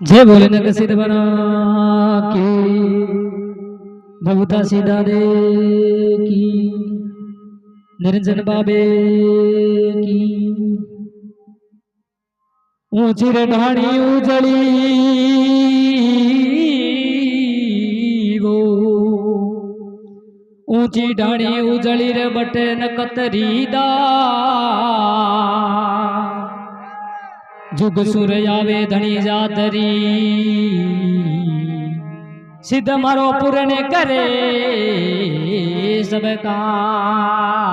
जय भोलेनाथ सिद्ध बना की भगवता सीधा दे की निरंजन बाबे की ऊंची रे ढाणी उजड़ी वो ऊंची ढाणी उजड़ी रे बटे नकतरी दा जुग सुर आवे धनी जातरी सिद्ध मारो पूर्ण करे सब काय।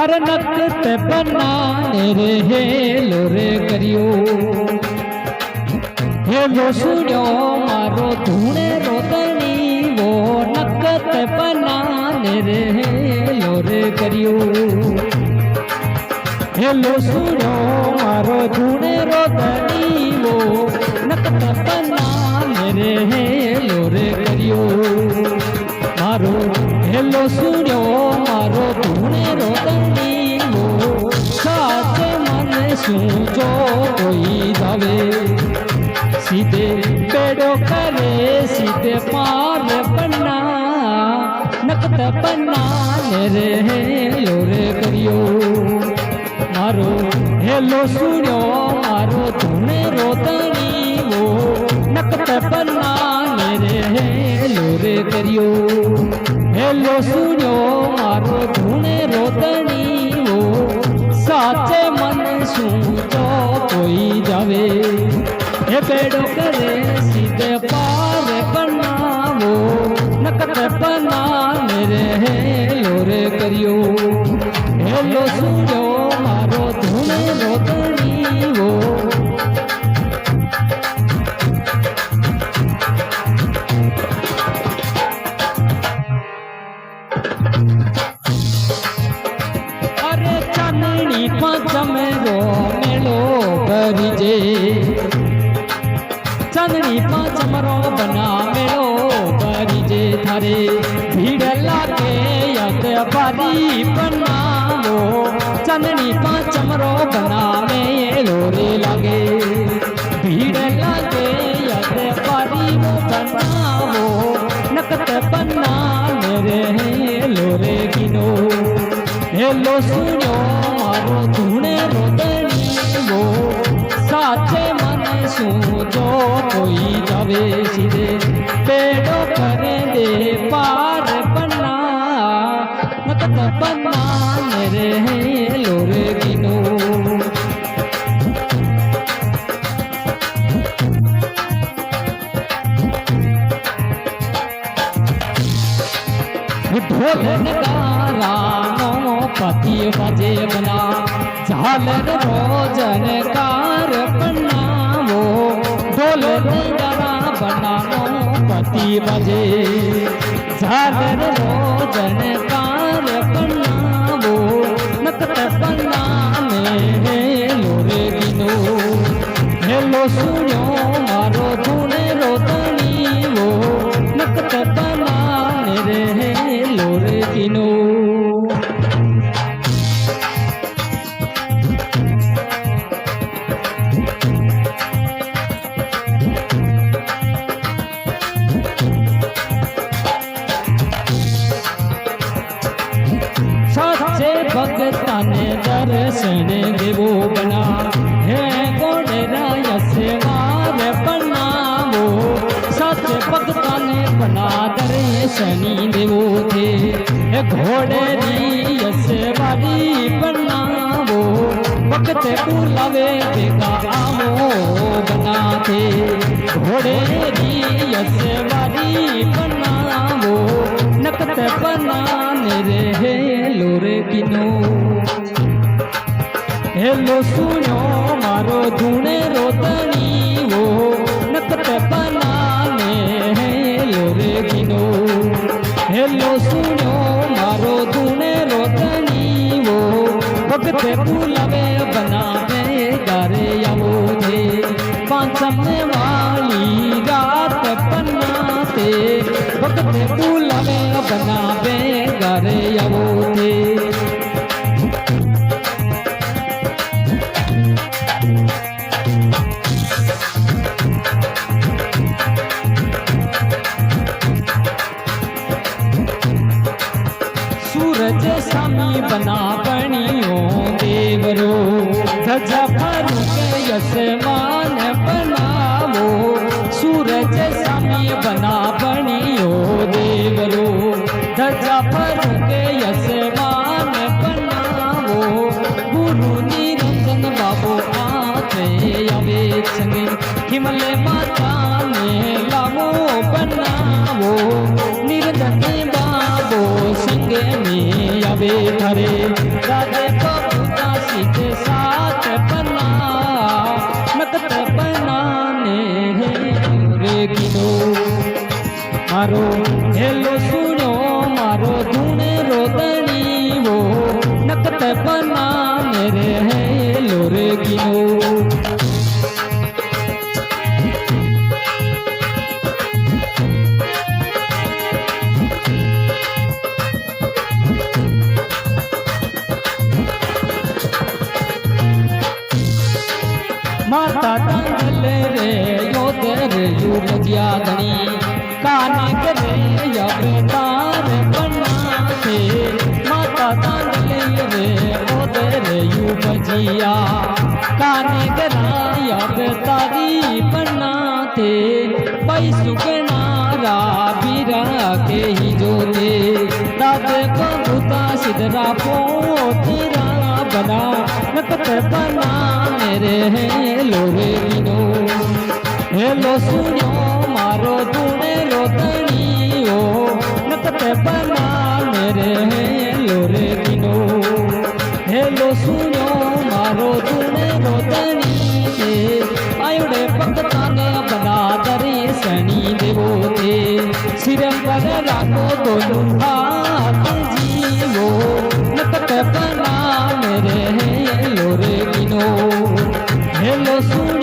अरे नकत बनाने रे हेलो रे करियो हेलो सुनियो मारो धूणे रोदनी वो नकत बनाने रे हेलो रे करियो हेलो सुनियो मारो धूणे रोदनी वो नकत बनाने रे हेलो रे करियो मारो हेलो सुनियो मारो धूणे रोदनी वो साचे मन सूझो कोई जावे सीधे पेड़ो करे सीधे पार बना नकत बना रे हेलो रे करियो मारो हेलो सुनियो मारो धूणे रोदनी वो नकत बना रे हेलो रे करियो हेलो सुनियो मारो धूणे रोदनी वो साचे मन सूझो कोई जावे हे पेड़ो करे सीधे पार बनावो नकत बना मेरे हेलो रे करियो हेलो सुनियो मारो धूणे रोदनी वो चमरो मेलो करिजे चांदनी चमरो बना मेलो करिजे थारे भीड़ लागे यत बारी बनावो चांदनी चमरो बना मेलो रे लागे भीड़ लागे यत बारी बनावो नकत बना मेरे हेलो रे किनो हेलो सुनो मारो धूणे रोदनी वो साचे मन सूझो कोई जावे सीधे पेड़ो करे दे पार बना नकत बना मेरे हेलो रे किनो ढोल नगारा पति बजे बना झालर रोजन कार बनावो ढोल नगारा बनावो पति बजे झालर रोजन कार बनावो नकत बना हेलो रे गिनो हेलो सुनियो मारो धूणे रोदनी वो नकत बना रे हेलो रे गिनो भगताने दर्शन देवो बना है गोडेरा यशवार बनावो सच भगताने बना दर्शनी देवो थे घोड़ेरी यशवारी बनावो भगत बुलावे बेगा आवो बना थे घोड़ेरी यशवारी बनावो नकत बनाने रे हेलो रे किनो हेलो सुनो मारो धूणे रोदनी वो नकत बनाने हेलो रे किनो हेलो सुनो मारो धूणे रोदनी वो भगत बुलावे बनावे गारे आवो थे पांचम वाली रात बनाते भक्त बुलावे बनावे घर आवो थे सूरज सामी बना बनियो देवरो ध्वजा फरू के यशमान बनावो सूरज सामी बना बनियो देवरो ध्वजा फरू के यशमान बनावो गुरु निरंजन बाबो आते आवे संगे हिमले माता ने लावो बनावो निरंजन बाबो संगे में आवे धरे राधे बबूता सीधे साथ बना नकत बनाने रे किनो मारो हेलो सुनो मारो धुने रोदनी वो नकत बनाने रे हेलो रे किनो माता दंगल रे योदर युग ज्यादनी काने करे अवतार बनाते माता दंगल रे योदर युग जिया काने करे अवतारी बनाते पै सुगनारा बीरा के ही जोते दादे बबूता सिद्धरा पोतीरा बना नकत बना मेरे हेलो रे किनो हेलो सुनो मारो धुने रोदनी ओ नकत बना मेरे हेलो रे किनो हेलो सुनो मारो धुने रोदनी से आयुड़े भक्ता ने बना दरी सनी देवो थे सिर पर राखो दोनों हाथ जीवो नकत बना मेरे हेलो रे किनो हेलो सुनो